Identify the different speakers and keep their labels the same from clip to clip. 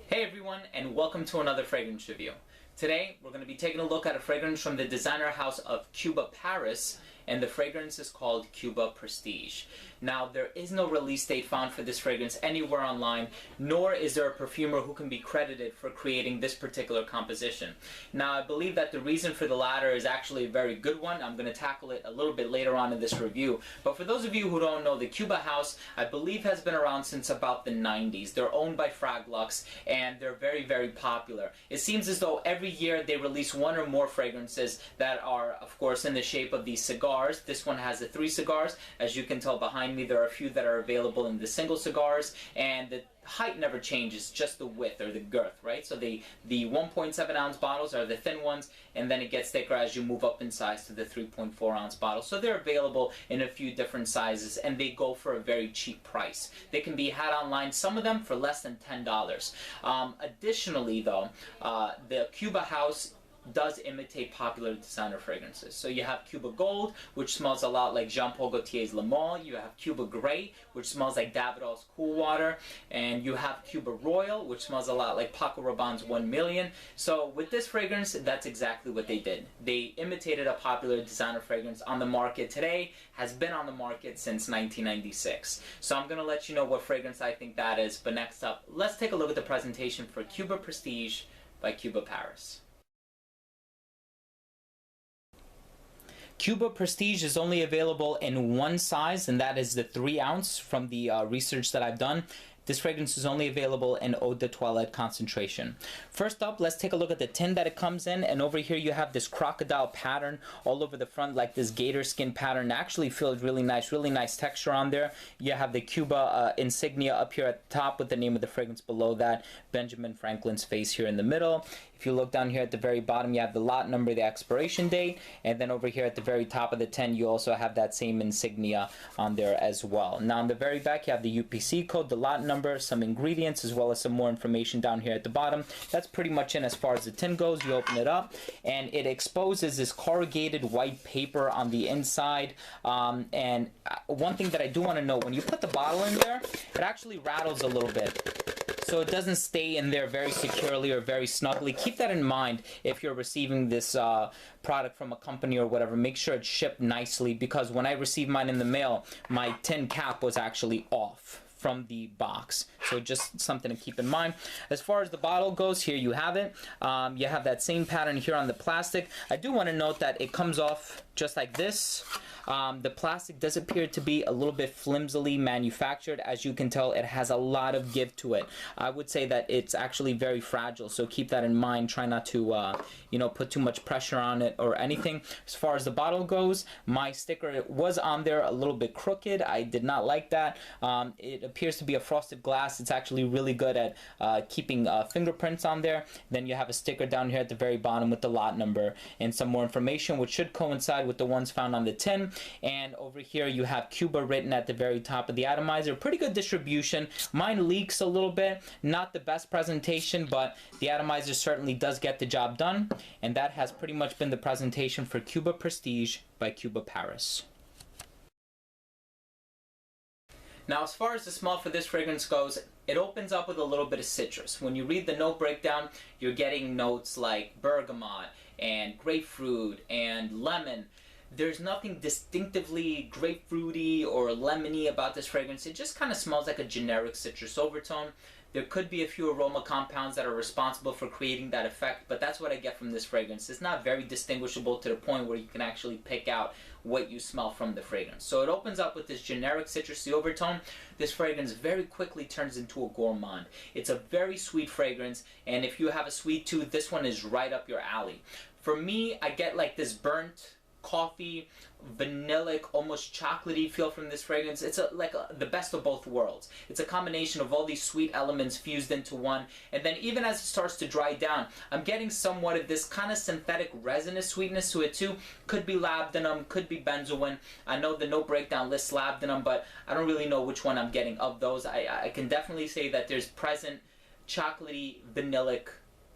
Speaker 1: Hey everyone, and welcome to another fragrance review. Today, we're going to be taking a look at a fragrance from the designer house of Cuba, Paris, and the fragrance is called Cuba Prestige. Now, there is no release date found for this fragrance anywhere online, nor is there a perfumer who can be credited for creating this particular composition. Now, I believe that the reason for the latter is actually a very good one. I'm going to tackle it a little bit later on in this review. But for those of you who don't know, the Cuba house, I believe, has been around since about the 90s. They're owned by Fraglux, and they're very, very popular. It seems as though every year they release one or more fragrances that are, of course, in the shape of these cigars. This one has the 3 cigars. As you can tell behind me, there are a few that are available in the single cigars, and the height never changes, just the width or the girth, right? So the 1.7 ounce bottles are the thin ones, and then it gets thicker as you move up in size to the 3.4 ounce bottles. So they're available in a few different sizes, and they go for a very cheap price. They can be had online, some of them for less than $10. Additionally though, the Cuba house does imitate popular designer fragrances. So you have Cuba Gold, which smells a lot like Jean Paul Gaultier's Le Male. You have Cuba Gray, which smells like Davidoff's Cool Water. And you have Cuba Royal, which smells a lot like Paco Rabanne's 1 Million. So with this fragrance, that's exactly what they did. They imitated a popular designer fragrance on the market today, has been on the market since 1996. So I'm going to let you know what fragrance I think that is. But next up, let's take a look at the presentation for Cuba Prestige by Cuba Paris. Cuba Prestige is only available in one size, and that is the 3 ounce from the research that I've done. This fragrance is only available in eau de toilette concentration. First up, let's take a look at the tin that it comes in, and over here you have this crocodile pattern all over the front, like this gator skin pattern. It actually feels really nice texture on there. You have the Cuba insignia up here at the top with the name of the fragrance below that, Benjamin Franklin's face here in the middle. If you look down here at the very bottom, you have the lot number, the expiration date, and then over here at the very top of the tin, you also have that same insignia on there as well. Now on the very back, you have the UPC code, the lot number, some ingredients, as well as some more information down here at the bottom. That's pretty much in as far as the tin goes. You open it up, and it exposes this corrugated white paper on the inside. And one thing that I do want to know, when you put the bottle in there, it actually rattles a little bit. So it doesn't stay in there very securely or very snugly. Keep that in mind if you're receiving this product from a company or whatever. Make sure it's shipped nicely, because when I received mine in the mail, my tin cap was actually off from the box. So just something to keep in mind. As far as the bottle goes, here you have it. You have that same pattern here on the plastic. I do want to note that it comes off just like this. The plastic does appear to be a little bit flimsily manufactured. As you can tell, it has a lot of give to it. I would say that it's actually very fragile, so keep that in mind. Try not to you know, put too much pressure on it or anything. As far as the bottle goes, my sticker was on there a little bit crooked. I did not like that. It appears to be a frosted glass. It's actually really good at keeping fingerprints on there. Then you have a sticker down here at the very bottom with the lot number and some more information, which should coincide with the ones found on the tin. And over here you have Cuba written at the very top of the atomizer. Pretty good distribution. Mine leaks a little bit. Not the best presentation, but the atomizer certainly does get the job done. And that has pretty much been the presentation for Cuba Prestige by Cuba Paris. Now, as far as the smell for this fragrance goes, it opens up with a little bit of citrus. When you read the note breakdown, you're getting notes like bergamot and grapefruit and lemon. There's nothing distinctively grapefruity or lemony about this fragrance. It just kind of smells like a generic citrus overtone. There could be a few aroma compounds that are responsible for creating that effect, but that's what I get from this fragrance. It's not very distinguishable to the point where you can actually pick out what you smell from the fragrance. So it opens up with this generic citrusy overtone. This fragrance very quickly turns into a gourmand. It's a very sweet fragrance, and if you have a sweet tooth, this one is right up your alley. For me, I get like this burnt coffee, vanillic, almost chocolatey feel from this fragrance. It's the best of both worlds. It's a combination of all these sweet elements fused into one, and then even as it starts to dry down, I'm getting somewhat of this kind of synthetic resinous sweetness to it too. Could be labdanum, could be benzoin. I know the note breakdown lists labdanum, but I don't really know which one I'm getting of those. I can definitely say that there's present chocolatey, vanillic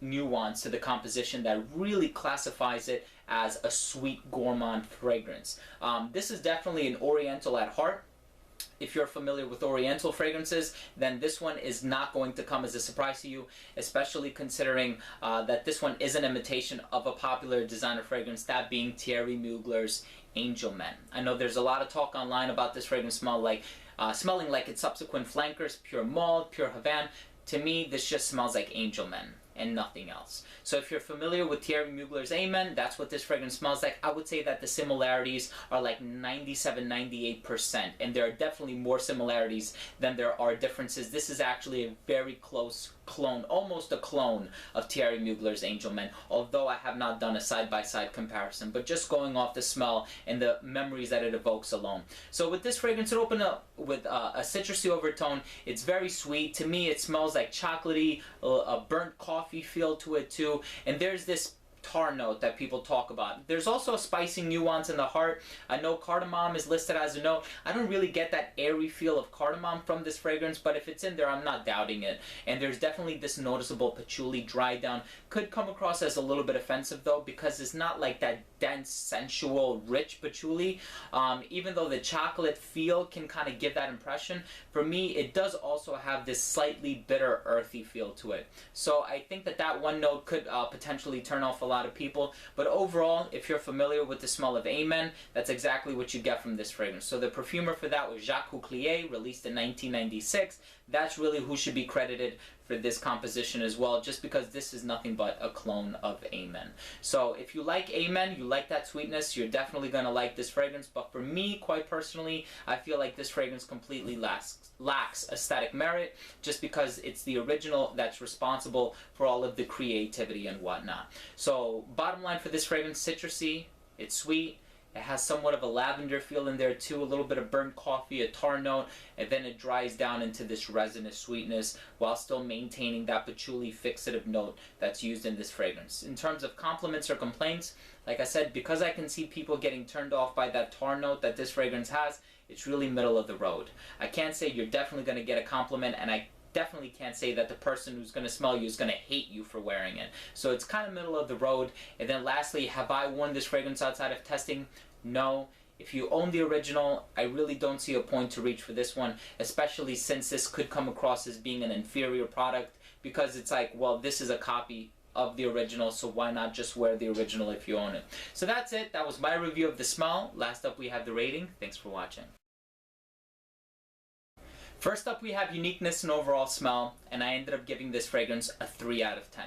Speaker 1: nuance to the composition that really classifies it as a sweet gourmand fragrance. This is definitely an oriental at heart. if you're familiar with Oriental fragrances, then this one is not going to come as a surprise to you, especially considering that this one is an imitation of a popular designer fragrance, that being Thierry Mugler's Angel Men. I know there's a lot of talk online about this fragrance smelling like its subsequent flankers, Pure Malt, Pure Havane. To me, this just smells like Angel Men and nothing else. So if you're familiar with Thierry Mugler's Amen, that's what this fragrance smells like. I would say that the similarities are like 97-98%, and there are definitely more similarities than there are differences. This is actually a very close clone, almost a clone of Thierry Mugler's Angel Men, although I have not done a side-by-side comparison, but just going off the smell and the memories that it evokes alone. So with this fragrance, it opened up with a citrusy overtone. It's very sweet. To me, it smells like chocolatey, a burnt coffee feel to it too, and there's this tar note that people talk about. There's also a spicy nuance in the heart. I know cardamom is listed as a note. I don't really get that airy feel of cardamom from this fragrance, but if it's in there, I'm not doubting it. And there's definitely this noticeable patchouli dry down. Could come across as a little bit offensive though, because it's not like that dense, sensual, rich patchouli. Even though the chocolate feel can kind of give that impression, for me, it does also have this slightly bitter, earthy feel to it. So I think that one note could potentially turn off a lot of people, but overall, if you're familiar with the smell of Amen, that's exactly what you get from this fragrance. So the perfumer for that was Jacques Coutlier, released in 1996. That's really who should be credited for this composition as well, just because this is nothing but a clone of Amen. So if you like Amen, you like that sweetness, you're definitely going to like this fragrance. But for me, quite personally, I feel like this fragrance completely lacks aesthetic merit, just because it's the original that's responsible for all of the creativity and whatnot. So bottom line for this fragrance, citrusy, it's sweet. It has somewhat of a lavender feel in there too, a little bit of burnt coffee, a tar note, and then it dries down into this resinous sweetness while still maintaining that patchouli fixative note that's used in this fragrance. In terms of compliments or complaints, like I said, because I can see people getting turned off by that tar note that this fragrance has, it's really middle of the road. I can't say you're definitely going to get a compliment, and I definitely can't say that the person who's going to smell you is going to hate you for wearing it. So it's kind of middle of the road. And then lastly, have I worn this fragrance outside of testing? No. If you own the original, I really don't see a point to reach for this one, especially since this could come across as being an inferior product, because it's like, well, this is a copy of the original, so why not just wear the original if you own it? So that's it. That was my review of the smell. Last up, we have the rating. Thanks for watching. First up, we have uniqueness and overall smell, and I ended up giving this fragrance a 3 out of 10.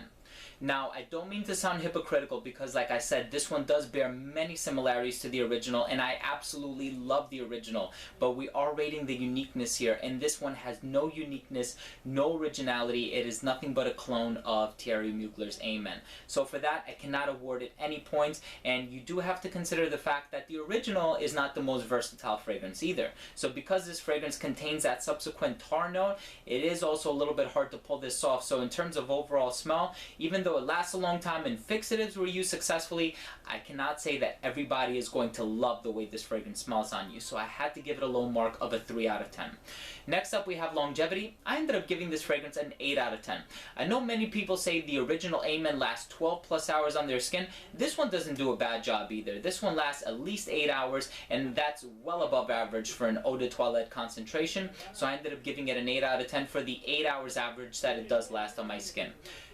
Speaker 1: Now, I don't mean to sound hypocritical because, like I said, this one does bear many similarities to the original, and I absolutely love the original, but we are rating the uniqueness here, and this one has no uniqueness, no originality. It is nothing but a clone of Thierry Mugler's Amen. So for that, I cannot award it any points, and you do have to consider the fact that the original is not the most versatile fragrance either. So because this fragrance contains that subsequent tar note, it is also a little bit hard to pull this off. So in terms of overall smell, even though it lasts a long time and fixatives were used successfully, I cannot say that everybody is going to love the way this fragrance smells on you. So I had to give it a low mark of a 3 out of 10. Next up, we have longevity. I ended up giving this fragrance an 8 out of 10. I know many people say the original Amen lasts 12 plus hours on their skin. This one doesn't do a bad job either. This one lasts at least 8 hours, and that's well above average for an eau de toilette concentration. So I ended up giving it an 8 out of 10 for the 8 hours average that it does last on my skin.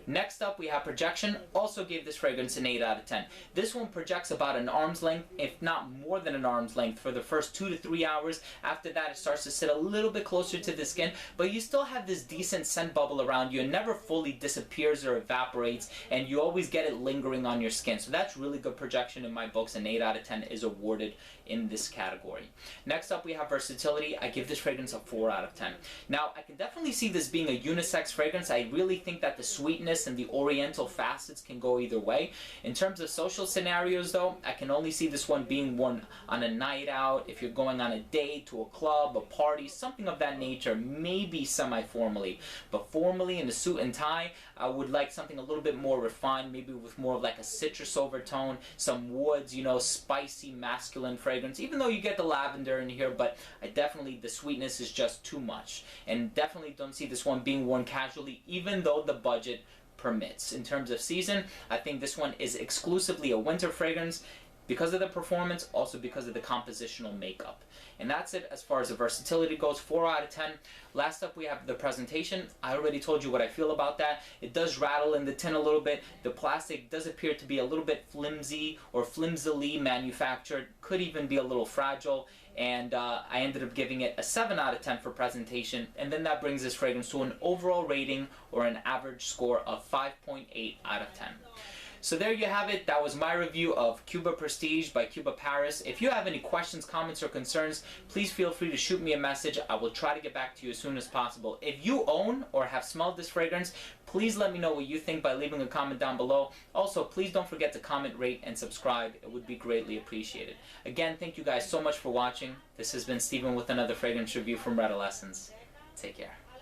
Speaker 1: Next up, we have projection. Also gave this fragrance an 8 out of 10. This one projects about an arm's length, if not more than an arm's length, for the first 2 to 3 hours. After that, it starts to sit a little bit closer to the skin, but you still have this decent scent bubble around you. It never fully disappears or evaporates, and you always get it lingering on your skin. So that's really good projection in my books. An 8 out of 10 is awarded in this category. Next up, we have versatility. I give this fragrance a 4 out of 10. Now, I can definitely see this being a unisex fragrance. I really think that the sweetness and the oriental facets can go either way. In terms of social scenarios though, I can only see this one being worn on a night out, if you're going on a date, to a club, a party, something of that nature, maybe semi-formally. But formally in a suit and tie, I would like something a little bit more refined, maybe with more of like a citrus overtone, some woods, you know, spicy masculine fragrance, even though you get the lavender in here, but the sweetness is just too much. And definitely don't see this one being worn casually, even though the budget permits. In terms of season, I think this one is exclusively a winter fragrance. because of the performance, also because of the compositional makeup. And that's it as far as the versatility goes. 4 out of 10. Last up we have the presentation. I already told you what I feel about that. It does rattle in the tin a little bit. The plastic does appear to be a little bit flimsy or flimsily manufactured. Could even be a little fragile. And I ended up giving it a 7 out of 10 for presentation. And then that brings this fragrance to an overall rating or an average score of 5.8 out of 10. So there you have it. That was my review of Cuba Prestige by Cuba Paris. If you have any questions, comments, or concerns, please feel free to shoot me a message. I will try to get back to you as soon as possible. If you own or have smelled this fragrance, please let me know what you think by leaving a comment down below. Also, please don't forget to comment, rate, and subscribe. It would be greatly appreciated. Again, thank you guys so much for watching. This has been Steven with another fragrance review from Red Essence. Take care.